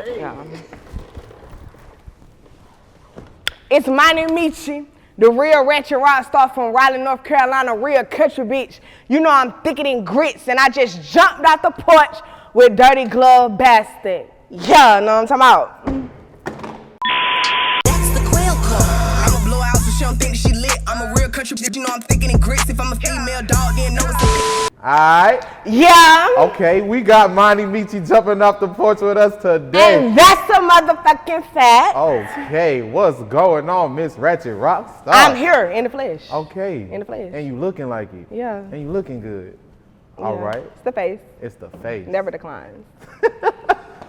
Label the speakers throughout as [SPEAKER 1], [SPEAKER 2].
[SPEAKER 1] Yeah. It's Moni Meechi, the real Ratchet Rockstar from Raleigh, North Carolina, real country bitch. You know I'm thicker than grits, and I just jumped out the porch with dirty glove bastard. Yeah, know what I'm talking about?
[SPEAKER 2] That's the quail call. I'ma blow out so she don't think that she lit. I'm a real country bitch, you know I'm thicker than grits. If I'm a female dog, then know it's a
[SPEAKER 3] Alright.
[SPEAKER 1] Yeah.
[SPEAKER 3] Okay, we got Moni Meechi jumping off the porch with us today.
[SPEAKER 1] And that's a motherfucking fact.
[SPEAKER 3] Okay, what's going on, Miss Ratchet Rockstar?
[SPEAKER 1] I'm here in the flesh.
[SPEAKER 3] Okay.
[SPEAKER 1] In the flesh.
[SPEAKER 3] And you looking like it.
[SPEAKER 1] Yeah.
[SPEAKER 3] And you looking good. All
[SPEAKER 1] Yeah.
[SPEAKER 3] right.
[SPEAKER 1] It's the face.
[SPEAKER 3] It's the face.
[SPEAKER 1] Never declines.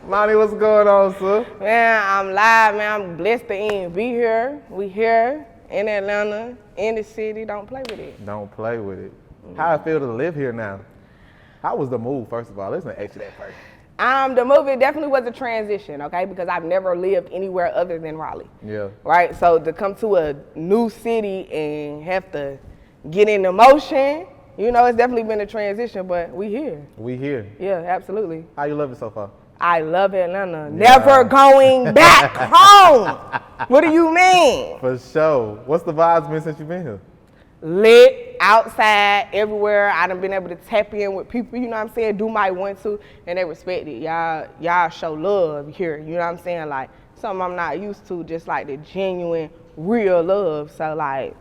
[SPEAKER 3] Moni, what's going on, sir?
[SPEAKER 1] Man, I'm live, man. I'm blessed to even be here. We here in Atlanta, in the city. Don't play with it.
[SPEAKER 3] Don't play with it. How it feel to live here now? How was the move, first of all? Let's not ask you that first.
[SPEAKER 1] The movie definitely was a transition, okay? Because I've never lived anywhere other than Raleigh.
[SPEAKER 3] Yeah.
[SPEAKER 1] Right? So to come to a new city and have to get into motion, you know, it's definitely been a transition, but we here.
[SPEAKER 3] We here.
[SPEAKER 1] Yeah, absolutely.
[SPEAKER 3] How you love it so far?
[SPEAKER 1] I love Atlanta. Never going back home. What do you mean?
[SPEAKER 3] For sure. What's the vibes been since you've been here?
[SPEAKER 1] Lit, outside, everywhere. I done been able to tap in with people, you know what I'm saying, do my want to, and they respect it. Y'all show love here, you know what I'm saying? Like, something I'm not used to, just like the genuine, real love. So, like,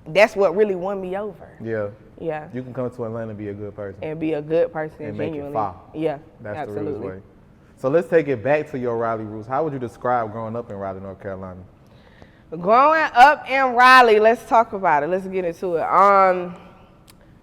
[SPEAKER 1] that's what really won me over.
[SPEAKER 3] Yeah.
[SPEAKER 1] Yeah.
[SPEAKER 3] You can come to Atlanta and be a good person.
[SPEAKER 1] And be a good person,
[SPEAKER 3] and make
[SPEAKER 1] genuinely.
[SPEAKER 3] it far.
[SPEAKER 1] Yeah,
[SPEAKER 3] That's
[SPEAKER 1] absolutely.
[SPEAKER 3] the realest way. So let's take it back to your Raleigh roots. How would you describe growing up in Raleigh, North Carolina?
[SPEAKER 1] Growing up in Raleigh, let's talk about it. Let's get into it.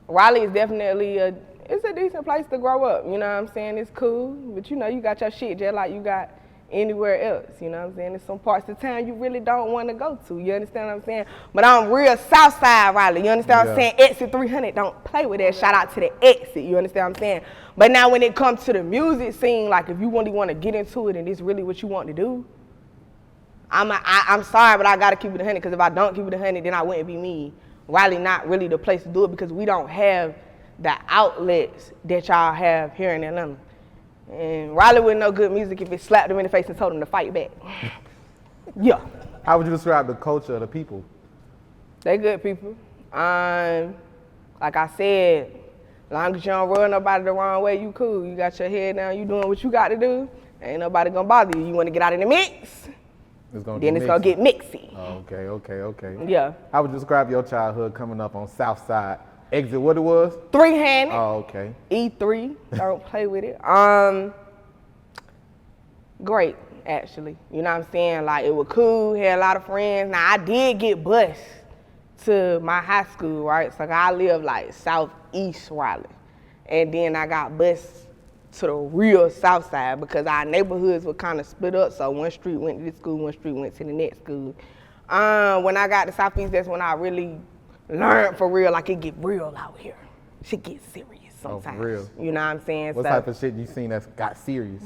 [SPEAKER 1] Raleigh is definitely it's a decent place to grow up. You know what I'm saying? It's cool, but you know, you got your shit just like you got anywhere else. You know what I'm saying? There's some parts of town you really don't want to go to. You understand what I'm saying? But I'm real South Side Raleigh. You understand what I'm saying? Exit 300, don't play with that. Shout out to the exit. You understand what I'm saying? But now when it comes to the music scene, like if you really want to get into it and it's really what you want to do, I'm sorry, but I gotta keep it 100, because if I don't keep it 100, then I wouldn't be me. Raleigh not really the place to do it because we don't have the outlets that y'all have here in Atlanta. And Raleigh wouldn't know good music if it slapped them in the face and told them to fight back. Yeah.
[SPEAKER 3] How would you describe the culture of the people?
[SPEAKER 1] They good people. Like I said, as long as you don't run nobody the wrong way, you cool. You got your head down, you doing what you got to do, ain't nobody gonna bother you. You wanna get out in the mix?
[SPEAKER 3] It's gonna
[SPEAKER 1] get mixy.
[SPEAKER 3] Oh, okay.
[SPEAKER 1] Yeah.
[SPEAKER 3] How would you describe your childhood coming up on South Side? Exit, what it was?
[SPEAKER 1] 300.
[SPEAKER 3] Oh, okay.
[SPEAKER 1] E3. Don't play with it. Great, actually. You know what I'm saying? Like, it was cool. Had a lot of friends. Now, I did get bused to my high school, right? So I lived like southeast Raleigh, and then I got bused to the real south side because our neighborhoods were kind of split up. So one street went to this school, one street went to the next school. When I got to southeast, that's when I really learned for real, like it get real out here. Shit get serious sometimes.
[SPEAKER 3] Oh, for real?
[SPEAKER 1] You know what I'm saying?
[SPEAKER 3] What type of shit you seen that's got serious?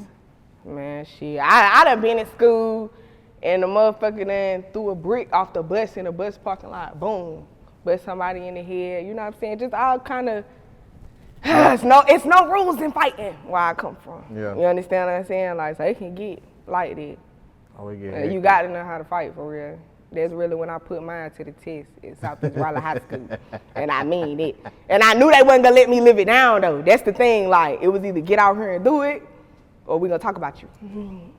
[SPEAKER 1] Man, shit. I done been in school and the motherfucker done threw a brick off the bus in the bus parking lot. Boom. Bust somebody in the head. You know what I'm saying? Just all kind of, it's no rules in fighting where I come from.
[SPEAKER 3] Yeah.
[SPEAKER 1] You understand what I'm saying? Like, so it can get like that.
[SPEAKER 3] Oh, it get
[SPEAKER 1] You got to know how to fight for real. That's really when I put mine to the test at Southeast Raleigh High School. And I mean it. And I knew they wasn't gonna let me live it down though. That's the thing, like, it was either get out here and do it, or we gonna talk about you.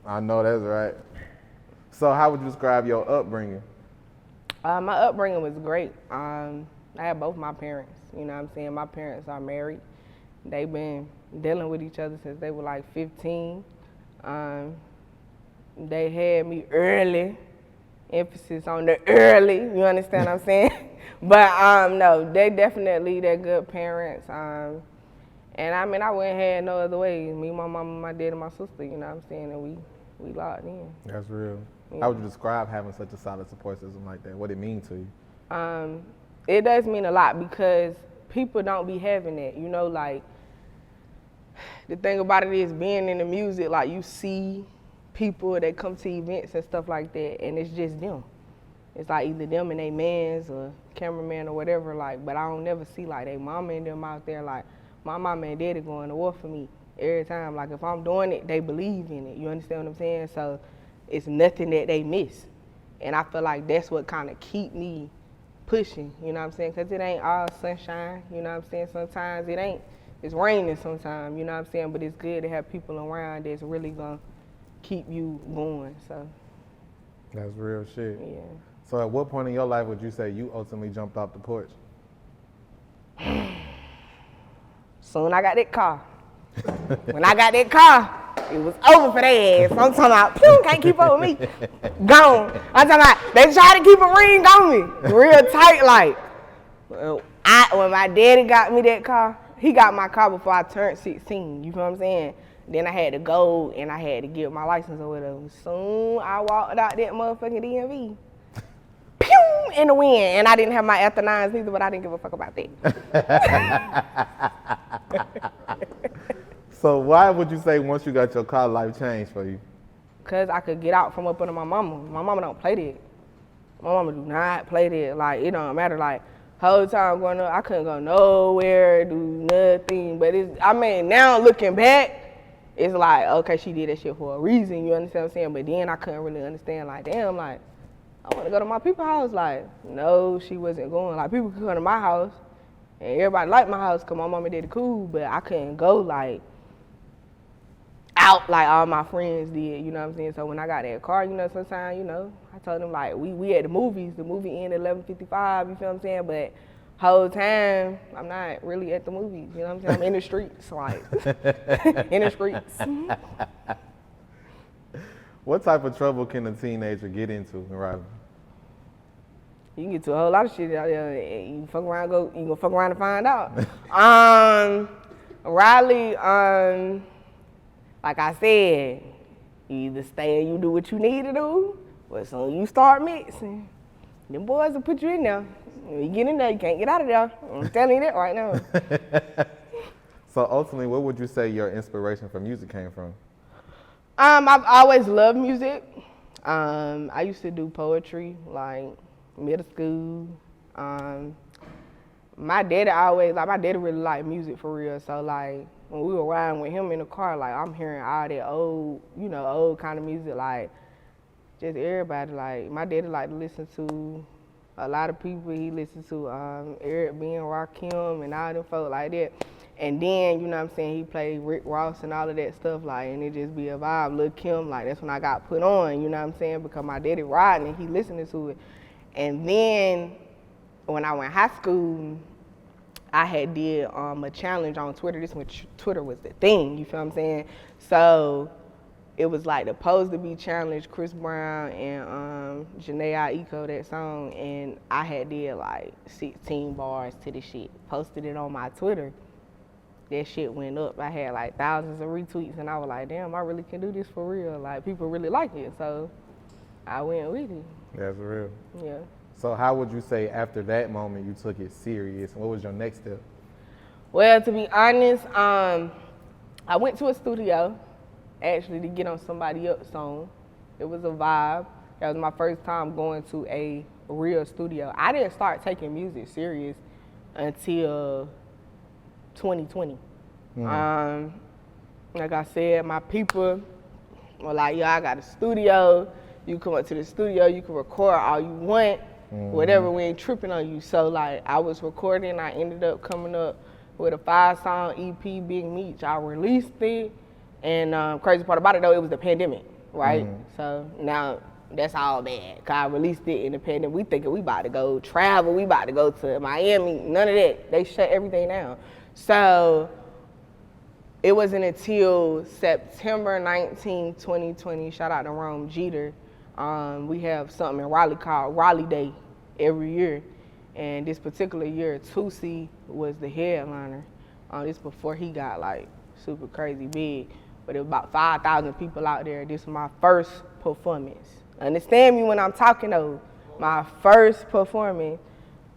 [SPEAKER 3] I know that's right. So how would you describe your upbringing?
[SPEAKER 1] My upbringing was great. I had both my parents, you know what I'm saying? My parents are married. They've been dealing with each other since they were like 15. They had me early, emphasis on the early, you understand what I'm saying? But no, they're good parents. And I mean, I wouldn't have no other way. Me, my mama, my dad, and my sister, you know what I'm saying? And we locked in.
[SPEAKER 3] That's real.
[SPEAKER 1] Yeah.
[SPEAKER 3] How would you describe having such a solid support system like that? What it mean to you?
[SPEAKER 1] It does mean a lot because people don't be having that, you know, like, the thing about it is being in the music, like, you see people that come to events and stuff like that, and it's just them. It's like either them and they mans or cameraman or whatever, like, but I don't never see like they mama and them out there, like, my mama and daddy going to war for me every time. Like, if I'm doing it, they believe in it. You understand what I'm saying? So it's nothing that they miss. And I feel like that's what kind of keep me pushing, you know what I'm saying? Because it ain't all sunshine, you know what I'm saying? Sometimes it ain't. It's raining sometimes, you know what I'm saying? But it's good to have people around that's really going to keep you going, so.
[SPEAKER 3] That's real shit.
[SPEAKER 1] Yeah.
[SPEAKER 3] So at what point in your life would you say you ultimately jumped off the porch?
[SPEAKER 1] Soon I got that car. When I got that car, it was over for their ass. I'm talking about, pew, can't keep up with me. Gone. I'm talking about, they try to keep a ring on me. Real tight, like. When my daddy got me that car, he got my car before I turned 16. You feel what I'm saying? Then I had to go and I had to get my license or whatever. Soon I walked out that motherfucking DMV. Pew! In the wind. And I didn't have my after nines either, but I didn't give a fuck about that.
[SPEAKER 3] So why would you say once you got your car, life changed for you?
[SPEAKER 1] Because I could get out from up under my mama. My mama don't play that. My mama do not play that. Like, it don't matter. Like, whole time growing up, I couldn't go nowhere, do nothing. But now looking back, it's like, okay, she did that shit for a reason, you understand what I'm saying? But then I couldn't really understand, like, damn, like, I want to go to my people's house. Like, no, she wasn't going. Like, people could come to my house, and everybody liked my house because my mama did it cool, but I couldn't go, like, out like all my friends did, you know what I'm saying? So when I got that car, you know, sometimes, you know, I told them, like, we at the movies. The movie ended 11:55, you feel what I'm saying? But whole time, I'm not really at the movies, you know what I'm saying? I'm in the streets, like, in the streets.
[SPEAKER 3] What type of trouble can a teenager get into in Raleigh?
[SPEAKER 1] You can get to a whole lot of shit out there. You fuck around, you gonna fuck around and find out. Raleigh, like I said, you either stay and you do what you need to do, or as soon as you start mixing, them boys will put you in there. When you get in there, you can't get out of there. I'm telling you that right now.
[SPEAKER 3] So ultimately, what would you say your inspiration for music came from?
[SPEAKER 1] I've always loved music. I used to do poetry, like middle school. My daddy really liked music for real. So like when we were riding with him in the car, like I'm hearing all that old kind of music, like just everybody. Like my daddy liked to listen to a lot of people. He listened to Eric B. and Rakim and all them folk like that. And then, you know what I'm saying, he played Rick Ross and all of that stuff, like, and it just be a vibe. Lil' Kim, like, that's when I got put on, you know what I'm saying, because my daddy riding and he listening to it. And then when I went high school, I had did a challenge on Twitter. This when Twitter was the thing, you feel what I'm saying? So it was like the Pose to Be challenge, Chris Brown and Janae Akiio, that song, and I had did like 16 bars to the shit, posted it on my Twitter. That shit went up. I had like thousands of retweets, and I was like, damn, I really can do this for real. Like, people really like it, so I went with it.
[SPEAKER 3] That's real.
[SPEAKER 1] Yeah.
[SPEAKER 3] So how would you say after that moment you took it serious? What was your next step?
[SPEAKER 1] Well, to be honest, I went to a studio, actually, to get on somebody else's song. It was a vibe. That was my first time going to a real studio. I didn't start taking music serious until 2020. Like I said, my people were like, yo, I got a studio. You come up to the studio, you can record all you want, whatever, we ain't tripping on you. So like I was recording, I ended up coming up with a 5-song EP, Big Meechi. I released it, and crazy part about it though, it was the pandemic, right? So now that's all bad, cause I released it in the pandemic. We thinking we about to go travel, we about to go to Miami, none of that. They shut everything down. So it wasn't until September 19, 2020, shout out to Rome Jeter, we have something in Raleigh called Raleigh Day every year. And this particular year, Tusi was the headliner. This before he got like super crazy big, but it was about 5,000 people out there. This was my first performance. Understand me when I'm talking though. My first performance.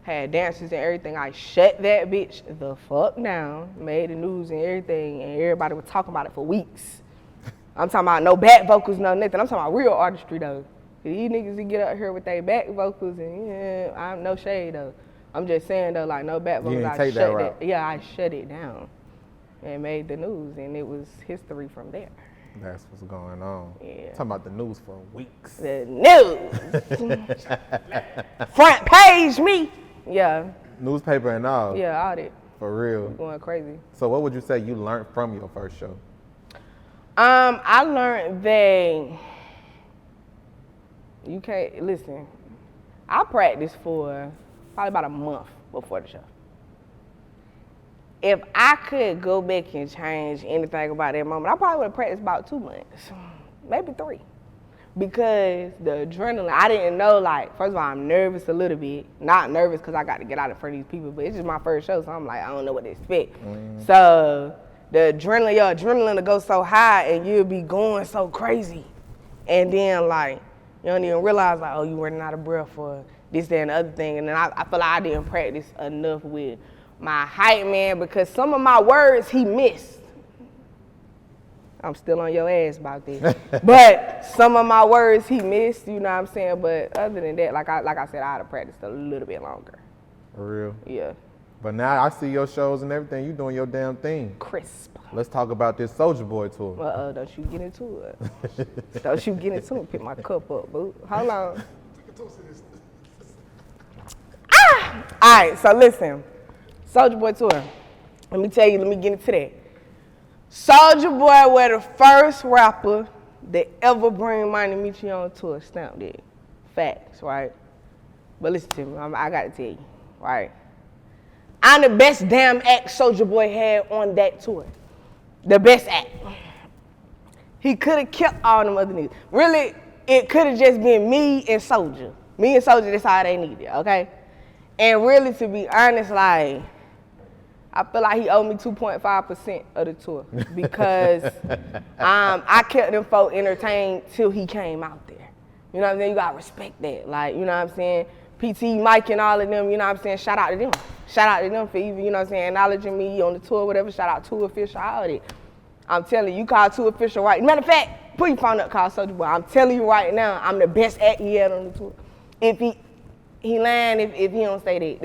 [SPEAKER 1] Had dancers and everything. I shut that bitch the fuck down, made the news and everything, and everybody was talking about it for weeks. I'm talking about no back vocals, no nothing. I'm talking about real artistry though. These niggas that get up here with their back vocals and I'm no shade though. I'm just saying though, like no back vocals.
[SPEAKER 3] You didn't take that route.
[SPEAKER 1] Yeah, I shut it down. and made the news, and it was history from there.
[SPEAKER 3] That's what's going on.
[SPEAKER 1] Yeah.
[SPEAKER 3] Talking about the news for weeks.
[SPEAKER 1] The news. Front page me. Yeah.
[SPEAKER 3] Newspaper and all.
[SPEAKER 1] Yeah, all that.
[SPEAKER 3] For real.
[SPEAKER 1] Going crazy.
[SPEAKER 3] So what would you say you learned from your first show?
[SPEAKER 1] I learned that you can't, listen, I practiced for probably about a month before the show. If I could go back and change anything about that moment, I probably would have practiced about 2 months, maybe 3. Because the adrenaline, I didn't know, like, first of all, I'm nervous a little bit. Not nervous because I got to get out in front of these people, but it's just my first show, so I'm like, I don't know what to expect. So the adrenaline, your adrenaline will go so high and you'll be going so crazy. And then, like, you don't even realize, like, oh, you running out of breath for this, that, and the other thing. And then I feel like I didn't practice enough with my hype man because some of my words he missed. I'm still on your ass about this. But some of my words he missed, you know what I'm saying? But other than that, like I said, I'd have practiced a little bit longer.
[SPEAKER 3] For real?
[SPEAKER 1] Yeah.
[SPEAKER 3] But now I see your shows and everything. You doing your damn thing.
[SPEAKER 1] Crisp.
[SPEAKER 3] Let's talk about this Soulja Boy tour.
[SPEAKER 1] Don't you get into it. Don't you get into it. Pick my cup up, boo. Hold on. All right, so listen. Soulja Boy tour. Let me tell you, let me get into that. Soulja Boy was the first rapper that ever bring Moni Meechi on tour. Stamp that. Facts, right? But listen to me, I got to tell you, right? I'm the best damn act Soulja Boy had on that tour. The best act. He could have kept all them other niggas. Really, it could have just been me and Soulja. Me and Soulja, that's all they needed, okay? And really, to be honest, like, I feel like he owed me 2.5% of the tour because I kept them folk entertained till he came out there. You know what I'm saying? You gotta respect that. Like, you know what I'm saying? PT, Mike, and all of them, you know what I'm saying? Shout out to them. Shout out to them for even, you know what I'm saying, acknowledging me on the tour, whatever. Shout out to Official, all that. I'm telling you, call 2 Official right. Matter of fact, put your phone up, call Soulja Boy. I'm telling you right now, I'm the best act he had on the tour. If he lying if he don't say that.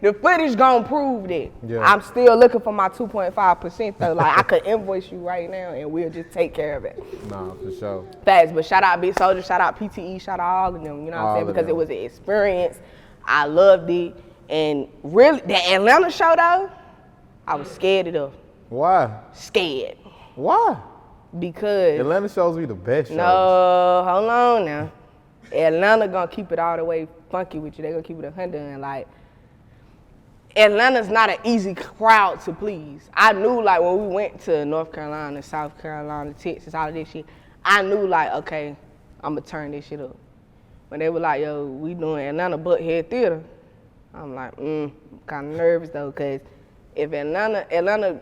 [SPEAKER 1] The footage gonna prove that. Yeah. I'm still looking for my 2.5% though. Like I could invoice you right now and we'll just take care of it.
[SPEAKER 3] Nah, for sure.
[SPEAKER 1] Facts, but shout out Big Soulja, shout out PTE, shout out all of them, you know what I'm saying? Because it was an experience. I loved it. And really, that Atlanta show though, I was scared of.
[SPEAKER 3] Why?
[SPEAKER 1] Scared.
[SPEAKER 3] Why?
[SPEAKER 1] Because
[SPEAKER 3] Atlanta shows be the best shows.
[SPEAKER 1] No, hold on now. Atlanta gonna keep it all the way funky with you. They gonna keep it 100 and like Atlanta's not an easy crowd to please. I knew like when we went to North Carolina, South Carolina, Texas, all of this shit, I knew like, okay, I'm gonna turn this shit up. When they were like, yo, we doing Atlanta Butthead Theater, I'm like, kinda nervous though, cause if Atlanta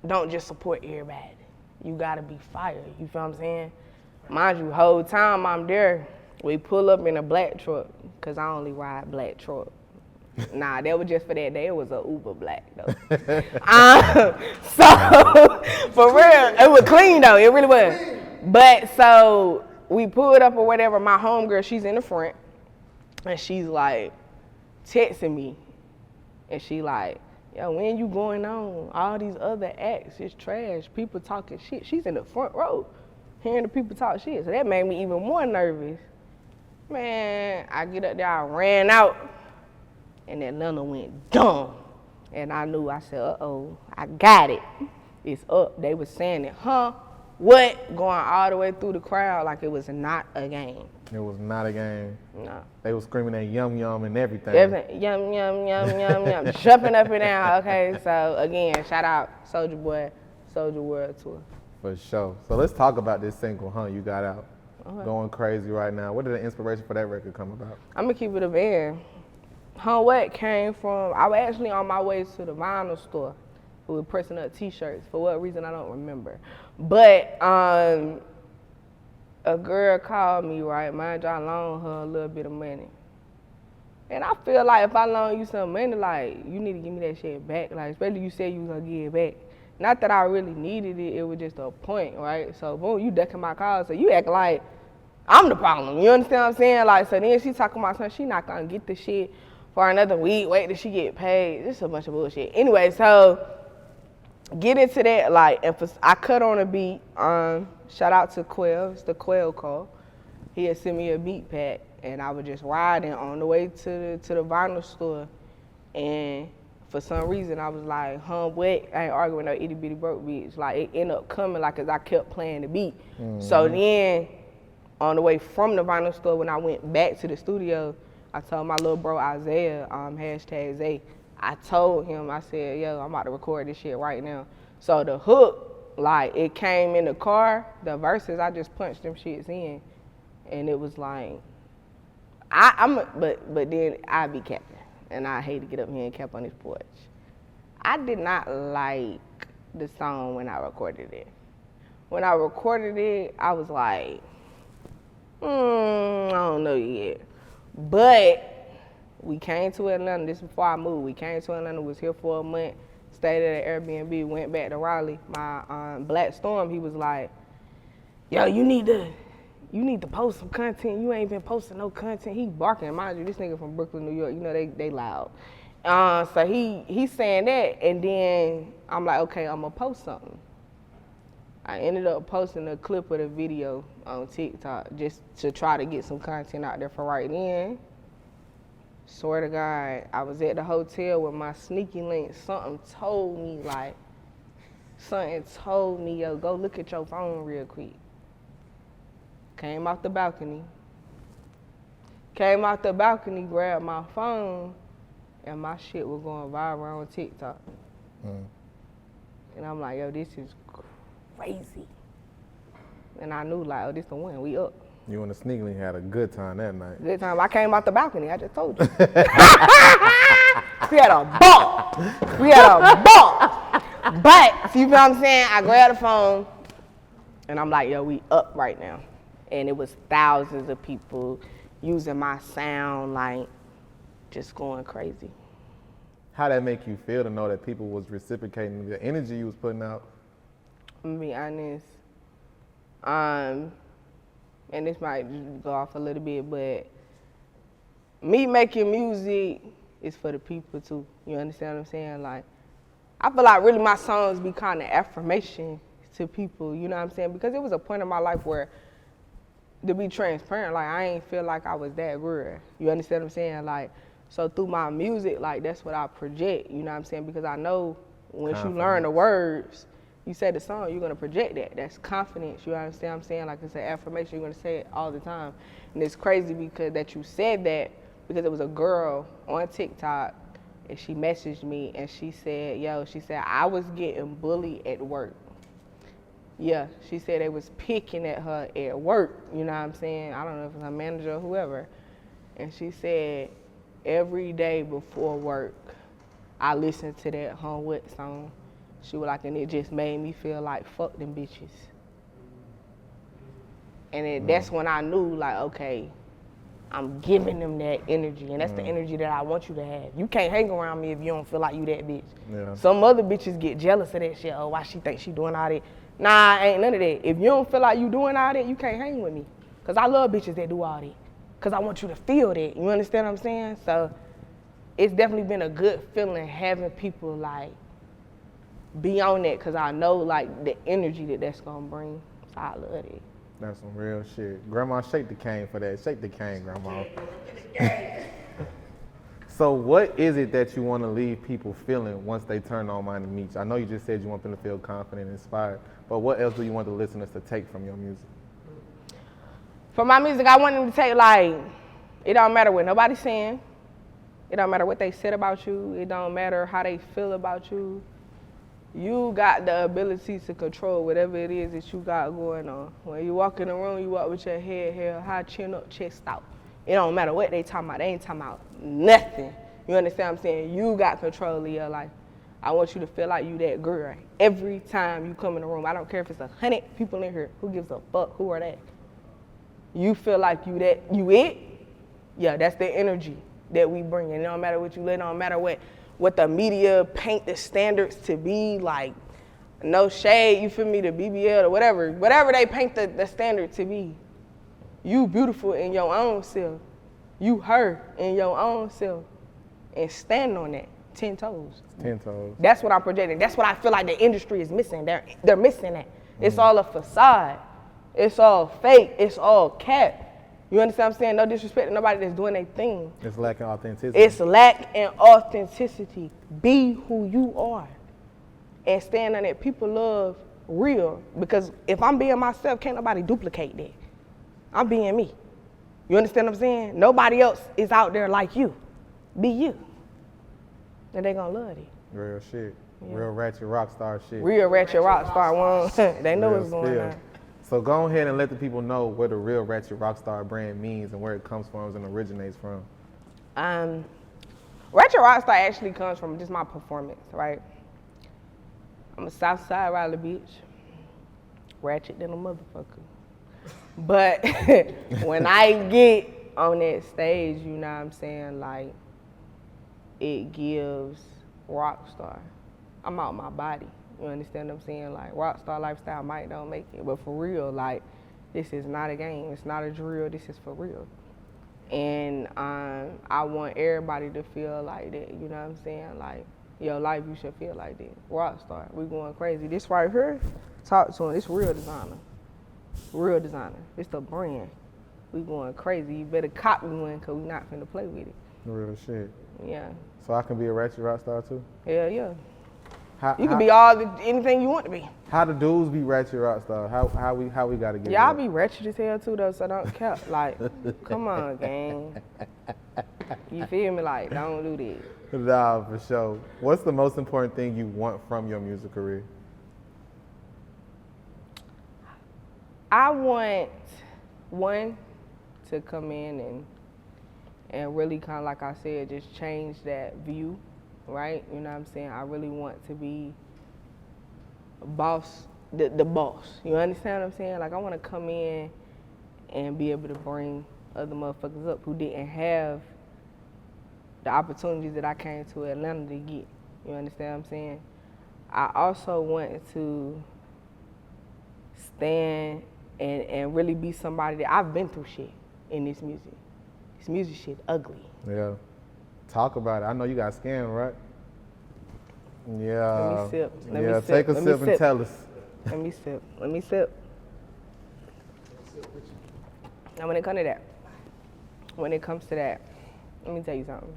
[SPEAKER 1] don't just support everybody. You gotta be fired, you feel what I'm saying? Mind you, whole time I'm there, we pull up in a black truck, cause I only ride black truck. Nah, that was just for that day. It was a Uber black though. So for real, it was clean though. It really was. But so we pulled up or whatever. My homegirl, she's in the front, and she's like texting me, and she like, yo, when you going on? All these other acts is trash. People talking shit. She's in the front row, hearing the people talk shit. So that made me even more nervous. Man, I get up there, I ran out, and Atlanta went dumb. And I knew, I said, uh-oh, I got it. It's up. They was saying it, huh? What? Going all the way through the crowd like it was not a game.
[SPEAKER 3] It was not a game.
[SPEAKER 1] No.
[SPEAKER 3] They was screaming at yum yum and everything.
[SPEAKER 1] Yum, yum, yum, yum, yum. Jumping up and down. Okay, so again, shout out Soulja Boy, Soulja World Tour.
[SPEAKER 3] For sure. So let's talk about this single, huh, you got out.
[SPEAKER 1] Okay.
[SPEAKER 3] Going crazy right now. Where did the inspiration for that record come about?
[SPEAKER 1] I'm gonna keep it a band. What came from, I was actually on my way to the vinyl store. We were pressing up t-shirts. For what reason, I don't remember. But a girl called me, right? Mind you, I loaned her a little bit of money. And I feel like if I loan you some money, like, you need to give me that shit back. Like, especially you said you was gonna give it back. Not that I really needed it, it was just a point, right? So boom, you ducking my calls, so you act like I'm the problem. You understand what I'm saying? Like, so then she talking about something, she not gonna get the shit for another week, wait till she get paid. This is a bunch of bullshit. Anyway, so get into that, like, I cut on a beat. Shout out to Quell, it's the Quell call. He had sent me a beat pack, and I was just riding on the way to the vinyl store, and for some reason I was like, wet, I ain't arguing no itty bitty broke beats. Like, it ended up coming like as I kept playing the beat. So then, on the way from the vinyl store, when I went back to the studio, I told my little bro Isaiah, #Zay, I told him, I said, yo, I'm about to record this shit right now. So the hook, like, it came in the car, the verses, I just punched them shits in. And it was like, but then I be capping. And I hate to get up here and cap on this porch. I did not like the song when I recorded it. When I recorded it, I was like, I don't know yet. But we came to Atlanta, this before I moved. We came to Atlanta, was here for a month, stayed at an Airbnb, went back to Raleigh. My Black Storm, he was like, yo, you need to post some content. You ain't been posting no content. He barking, mind you, this nigga from Brooklyn, New York, you know they loud. So he saying that, and then I'm like, okay, I'm gonna post something. I ended up posting a clip of the video on TikTok just to try to get some content out there for right then. Swear to God, I was at the hotel with my sneaky link. Something told me, yo, go look at your phone real quick. Came out the balcony, grabbed my phone, and my shit was going viral on TikTok. And I'm like, yo, this is crazy. And I knew, like, oh, this the one, we up.
[SPEAKER 3] You and the sneaky link had a good time that night.
[SPEAKER 1] Good time. I came out the balcony, I just told you. We had a ball. But, you know what I'm saying? I grabbed the phone, and I'm like, yo, we up right now. And it was thousands of people using my sound, like, just going crazy.
[SPEAKER 3] How'd that make you feel to know that people was reciprocating the energy you was putting out?
[SPEAKER 1] I'm gonna be honest. And this might go off a little bit, but me making music is for the people too. You understand what I'm saying? Like, I feel like really my songs be kind of affirmation to people, you know what I'm saying? Because it was a point in my life where, to be transparent, like, I ain't feel like I was that good. You understand what I'm saying? Like, so through my music, like, that's what I project, you know what I'm saying? Because I know once you learn the words, you say the song, you're gonna project that. That's confidence, you understand what I'm saying? Like, it's an affirmation, you're gonna say it all the time. And it's crazy because that you said that, because it was a girl on TikTok, and she messaged me, and she said, I was getting bullied at work. Yeah, she said they was picking at her at work, you know what I'm saying? I don't know if it's her manager or whoever. And she said, every day before work, I listened to that What song. She was like, and it just made me feel like, fuck them bitches. And that's when I knew, like, okay, I'm giving them that energy, and that's the energy that I want you to have. You can't hang around me if you don't feel like you that bitch. Yeah. Some other bitches get jealous of that shit. Oh, why she think she doing all that? Nah, ain't none of that. If you don't feel like you doing all that, you can't hang with me. Because I love bitches that do all that. Because I want you to feel that. You understand what I'm saying? So it's definitely been a good feeling having people, like, be on that, because I know, like, the energy that's going to bring. So I love it.
[SPEAKER 3] That's some real shit. Grandma, shake the cane for that. Shake the cane, Grandma. So what is it that you want to leave people feeling once they turn on Moni Meechi? I know you just said you want them to feel confident and inspired, but what else do you want the listeners to take from your music?
[SPEAKER 1] For my music, I want them to take, like, it don't matter what nobody's saying. It don't matter what they said about you. It don't matter how they feel about you. You got the ability to control whatever it is that you got going on. When you walk in the room, you walk with your head held high, chin up, chest out. It don't matter what they talking about. They ain't talking about nothing. You understand what I'm saying? You got control of your life. I want you to feel like you that girl every time you come in the room. I don't care if it's 100 people in here. Who gives a fuck? Who are they? You feel like you that, you it? Yeah, that's the energy that we bring. And it don't matter what you let, it don't matter what the media paint the standards to be, like, no shade, you feel me, the BBL or whatever they paint the standard to be. You beautiful in your own self. You her in your own self. And stand on that. 10 toes.
[SPEAKER 3] 10 toes.
[SPEAKER 1] That's what I'm projecting. That's what I feel like the industry is missing. They're missing that. It's all a facade. It's all fake. It's all cap. You understand what I'm saying? No disrespect to nobody that's doing their thing.
[SPEAKER 3] It's lacking authenticity.
[SPEAKER 1] It's lacking authenticity. Be who you are. And stand on that. People love real. Because if I'm being myself, can't nobody duplicate that. I'm being me. You understand what I'm saying? Nobody else is out there like you. Be you. And they gonna love it.
[SPEAKER 3] Real shit. Yeah. Real Ratchet Rockstar shit.
[SPEAKER 1] Real Ratchet Rockstar one. They know
[SPEAKER 3] Real
[SPEAKER 1] what's going on.
[SPEAKER 3] So go ahead and let the people know what the real Ratchet Rockstar brand means and where it comes from and originates from.
[SPEAKER 1] Ratchet Rockstar actually comes from just my performance, right? I'm a Southside Raleigh bitch. Ratchet than a motherfucker. But when I get on that stage, you know what I'm saying, like, it gives rockstar. I'm out my body. You understand what I'm saying? Like, rockstar lifestyle might don't make it, but for real, like, this is not a game. It's not a drill. This is for real. And I want everybody to feel like that. You know what I'm saying? Like, your life, you should feel like that. Rockstar. We going crazy. This right here, talk to him. This real designer. Real designer. It's the brand. We going crazy. You better copy one because we not finna play with it.
[SPEAKER 3] Real shit.
[SPEAKER 1] Yeah.
[SPEAKER 3] So I can be a Ratchet Rockstar too?
[SPEAKER 1] Hell yeah. You can be anything you want to be.
[SPEAKER 3] How the dudes be Ratchet Rockstar? How we gotta get
[SPEAKER 1] Y'all
[SPEAKER 3] it?
[SPEAKER 1] be ratchet as hell too though, so don't cap. Like, come on, gang. You feel me? Like, don't do that.
[SPEAKER 3] Nah, for sure. What's the most important thing you want from your music career?
[SPEAKER 1] I want one to come in and really kind of, like I said, just change that view, right? You know what I'm saying? I really want to be boss, the boss. You understand what I'm saying? Like, I want to come in and be able to bring other motherfuckers up who didn't have the opportunities that I came to Atlanta to get. You understand what I'm saying? I also want to stand and really be somebody that I've been through shit in this music. This music shit ugly.
[SPEAKER 3] Yeah. Talk about it. I know you got scammed, right? Yeah.
[SPEAKER 1] Let me sip.
[SPEAKER 3] Yeah, take a sip and tell us.
[SPEAKER 1] Let me sip. Now when it comes to that, let me tell you something.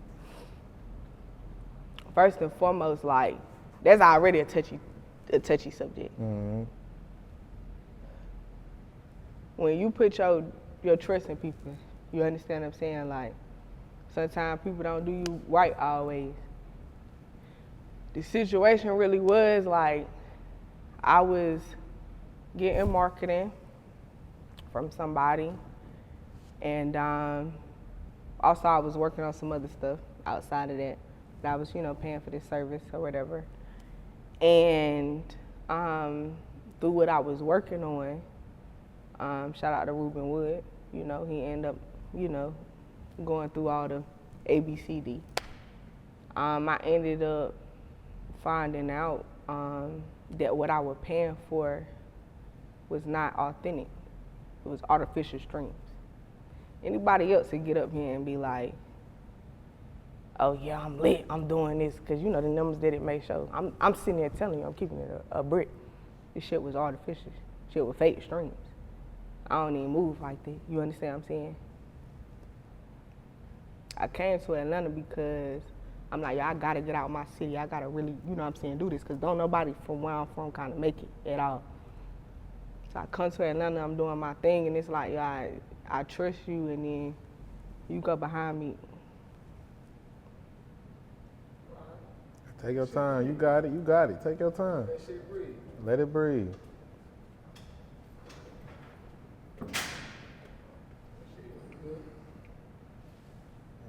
[SPEAKER 1] First and foremost, like, that's already a touchy subject.
[SPEAKER 3] Mm-hmm.
[SPEAKER 1] When you put your trust in people, you understand what I'm saying? Like, sometimes people don't do you right always. The situation really was like, I was getting marketing from somebody, and also I was working on some other stuff outside of that. That I was, paying for this service or whatever. And through what I was working on, shout out to Ruben Wood, he ended up, going through all the ABCD. I ended up finding out that what I was paying for was not authentic. It was artificial streams. Anybody else would get up here and be like, oh yeah, I'm lit, I'm doing this, because the numbers that it may show. I'm sitting there telling you, I'm keeping it a brick. This shit was artificial. Shit was fake streams. I don't even move like that. You understand what I'm saying? I came to Atlanta because I'm like, I gotta get out of my city. I gotta really, do this, because don't nobody from where I'm from kind of make it at all. So I come to Atlanta, I'm doing my thing, and it's like, I trust you, and then you go behind me.
[SPEAKER 3] Take your time. You got it. Take your time.
[SPEAKER 4] Let shit breathe.
[SPEAKER 3] Let it breathe.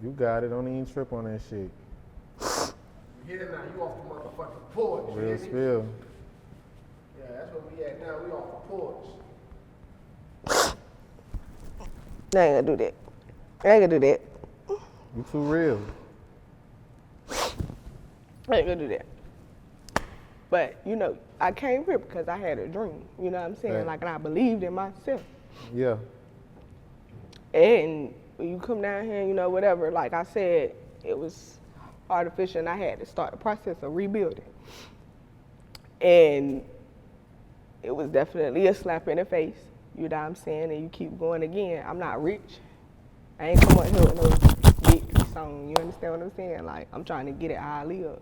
[SPEAKER 3] You got it. Don't even trip on that shit.
[SPEAKER 4] You hear now? You off the motherfucking porch.
[SPEAKER 3] Real spill.
[SPEAKER 4] Yeah, that's where we at now. We off the porch.
[SPEAKER 1] I ain't gonna do that.
[SPEAKER 3] You too real.
[SPEAKER 1] I ain't gonna do that. But, I came here because I had a dream. You know what I'm saying?
[SPEAKER 3] Right.
[SPEAKER 1] Like, and I believed in myself.
[SPEAKER 3] Yeah.
[SPEAKER 1] And when you come down here, whatever, like I said, it was artificial, and I had to start the process of rebuilding. And it was definitely a slap in the face, you know what I'm saying? And you keep going again. I'm not rich. I ain't come up here with no big song, you understand what I'm saying? Like, I'm trying to get it how I live.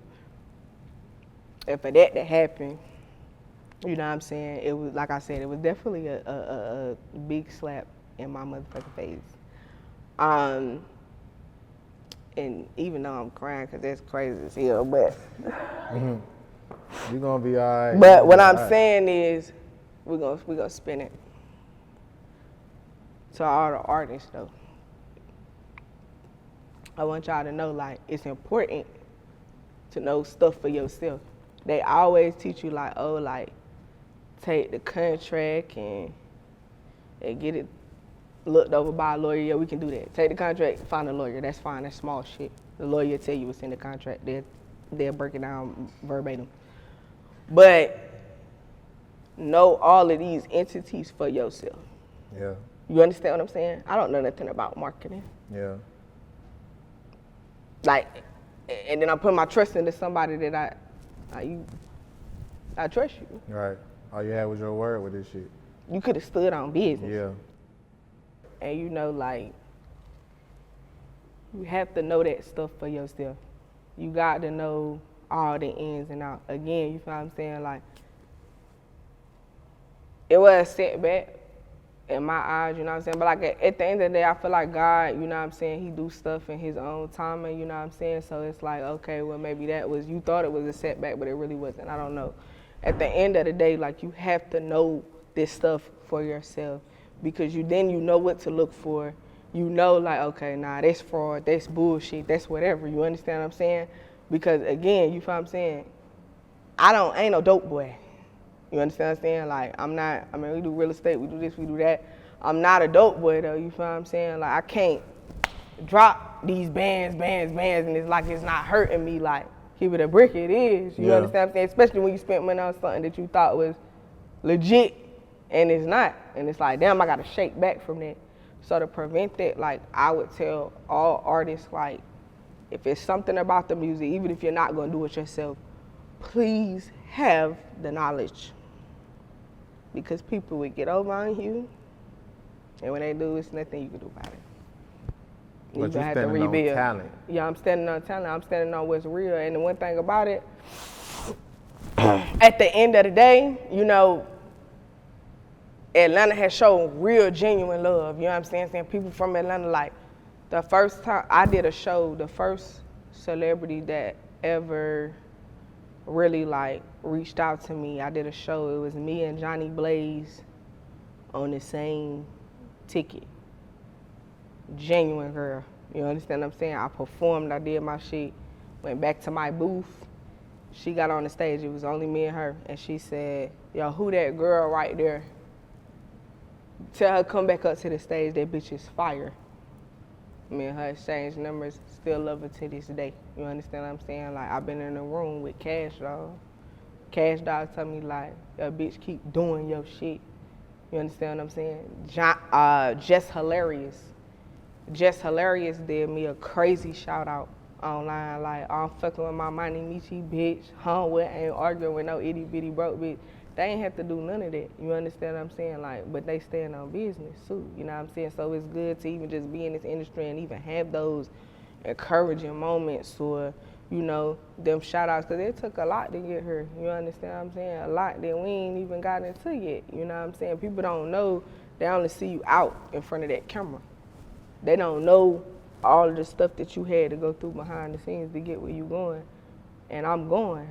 [SPEAKER 1] And for that to happen, you know what I'm saying? It was, like I said, it was definitely a big slap in my motherfucking face. And even though I'm crying, because that's crazy as hell, but.
[SPEAKER 3] You're going to be all right.
[SPEAKER 1] But what I'm saying is, we're gonna spin it. To all the artists, though. I want y'all to know, like, it's important to know stuff for yourself. They always teach you, like, oh, like, take the contract and get it looked over by a lawyer. Yeah, we can do that. Take the contract, find a lawyer. That's fine. That's small shit. The lawyer tell you what's in the contract. They'll break it down verbatim. But know all of these entities for yourself.
[SPEAKER 3] Yeah.
[SPEAKER 1] You understand what I'm saying? I don't know nothing about marketing.
[SPEAKER 3] Yeah.
[SPEAKER 1] Like, and then I put my trust into somebody that I trust you.
[SPEAKER 3] Right. All you had was your word with this shit.
[SPEAKER 1] You could have stood on business.
[SPEAKER 3] Yeah.
[SPEAKER 1] And you know, like, you have to know that stuff for yourself. You got to know all the ins and outs. Again, you feel what I'm saying? Like, it was a setback in my eyes, you know what I'm saying? But like at the end of the day, I feel like God, you know what I'm saying, he do stuff in his own timing, you know what I'm saying? So it's like, okay, well maybe that was, you thought it was a setback, but it really wasn't. I don't know. At the end of the day, like, you have to know this stuff for yourself, because you know what to look for. You know, like, okay, nah, that's fraud, that's bullshit, that's whatever. You understand what I'm saying? Because again, you feel what I'm saying? Ain't no dope boy. You understand what I'm saying? Like, I'm not, I mean, we do real estate, we do this, we do that. I'm not a dope boy though, you feel what I'm saying? Like, I can't drop these bands, and it's like it's not hurting me. Like, keep it a brick, it is. You understand what I'm saying? Especially when you spent money on something that you thought was legit and it's not. And it's like, damn, I gotta shake back from that. So to prevent that, like, I would tell all artists, like, if it's something about the music, even if you're not gonna do it yourself, please have the knowledge. Because people would get over on you, and when they do, it's nothing you can do about it.
[SPEAKER 3] But you're standing on talent.
[SPEAKER 1] Yeah, I'm standing on talent. I'm standing on what's real. And the one thing about it, at the end of the day, you know, Atlanta has shown real, genuine love. You know what I'm saying? Saying people from Atlanta, like, the first time I did a show, the first celebrity that ever really, like, reached out to me, I did a show. It was me and Johnny Blaze on the same ticket. Genuine girl. You understand what I'm saying? I performed, I did my shit, went back to my booth. She got on the stage, it was only me and her, and she said, yo, who that girl right there? Tell her come back up to the stage, that bitch is fire. Me and her exchanged numbers, still love her to this day. You understand what I'm saying? Like, I've been in the room with Cash Dog. Cash Dog tell me, like, yo, bitch, keep doing your shit. You understand what I'm saying? Just Hilarious. Just Hilarious did me a crazy shout out online. Like, I'm fucking with my Moni Meechi, bitch. Ain't arguing with no itty bitty broke bitch. They ain't have to do none of that. You understand what I'm saying? Like, but they stand on business too. You know what I'm saying? So it's good to even just be in this industry and even have those encouraging moments, or, you know, them shout outs, because it took a lot to get here. You understand what I'm saying? A lot that we ain't even got into yet. You know what I'm saying? People don't know, they only see you out in front of that camera. They don't know all of the stuff that you had to go through behind the scenes to get where you going. And I'm going.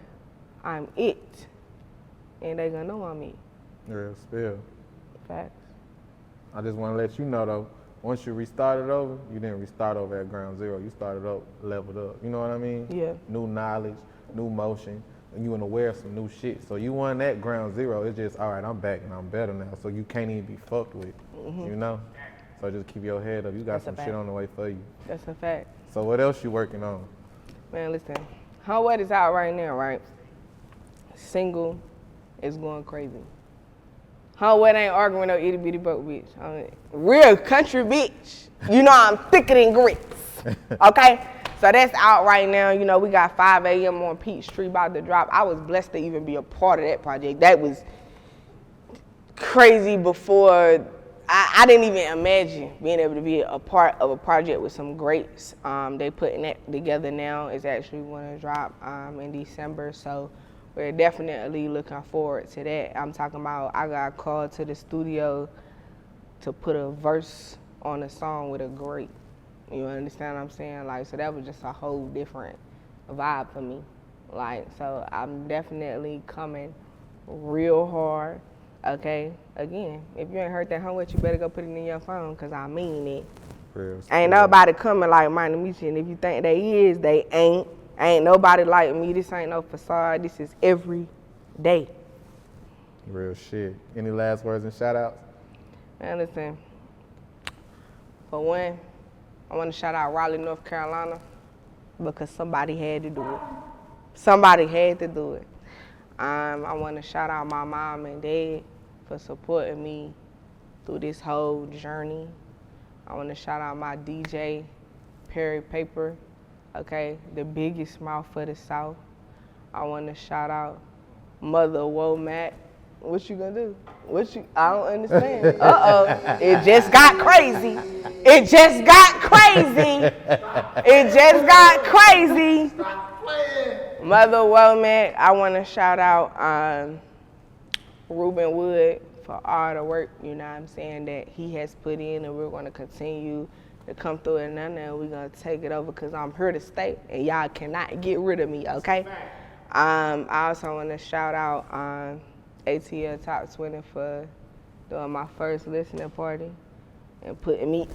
[SPEAKER 1] I'm it. And they gonna know I'm it.
[SPEAKER 3] Real spill.
[SPEAKER 1] Facts.
[SPEAKER 3] I just want to let you know, though, once you restarted over, you didn't restart over at ground zero. You started up, leveled up. You know what I mean? Yeah. New knowledge, new motion, and you aware of some new shit. So you weren't at ground zero. It's just, all right, I'm back and I'm better now. So you can't even be fucked with, you know? So just keep your head up. You got some shit on the way for you. That's a fact. So what else you working on? Man, listen. How Wet is out right now, right? Single is going crazy. How Wet ain't arguing no itty bitty broke bitch. I mean, real country bitch. You know I'm thicker than grits. Okay?
[SPEAKER 1] So that's out right now. You know, we got 5 a.m. on Peachtree about to drop. I was blessed to even be a part of that project. That was crazy before. I didn't even imagine being able to be a part of a project with some greats. They putting that together now. It's actually going to drop in December. So we're definitely looking forward to that. I'm talking about I got called to the studio to put a verse on a song with a great. You understand what I'm saying? Like, so that was just a whole different vibe for me. Like, so I'm definitely coming real hard. Okay, again, if you ain't heard that homework, you better go put it in your phone, because I mean it. Ain't nobody coming like Moni Meechi, and if you think they is, they ain't. Ain't nobody like me. This ain't no facade. This is every day.
[SPEAKER 3] Real shit. Any last words and shout-outs?
[SPEAKER 1] Man, listen, for one, I want to shout out Raleigh, North Carolina, because somebody had to do it. Somebody had to do it. I want to shout out my mom and dad for supporting me through this whole journey. I want to shout out my DJ, Perry Paper, okay, the biggest mouth for the South. I want to shout out Mother Womack. What you gonna do? I don't understand. It just got crazy. It just got crazy. It just got crazy. Mother Womack, I want to shout out Ruben Wood for all the work, you know what I'm saying, that he has put in, and we're going to continue to come through it, and we're going to take it over, because I'm here to stay, and y'all cannot get rid of me, okay? I also want to shout out ATL Top 20 for doing my first listening party and putting me,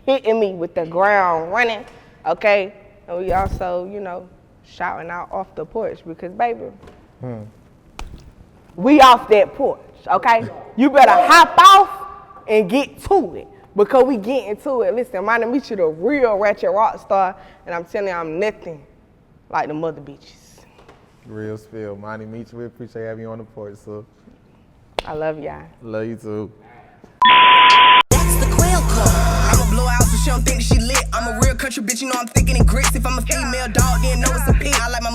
[SPEAKER 1] hitting me with the ground running, okay? And we also, you know, shouting out off the porch, because, baby, we off that porch, okay? You better hop off and get to it, because we getting to it. Listen, Moni Meechi, the real Ratchet Rockstar, and I'm telling you, I'm nothing like the mother bitches.
[SPEAKER 3] Real spill. Moni Meechi, we appreciate having you on the porch, so.
[SPEAKER 1] I love y'all.
[SPEAKER 3] Love you too.
[SPEAKER 2] I'ma blow out so she don't think that she lit. I'm a real country bitch, you know I'm thinking in grits. If I'm a female dog, then know it's a pig. I like my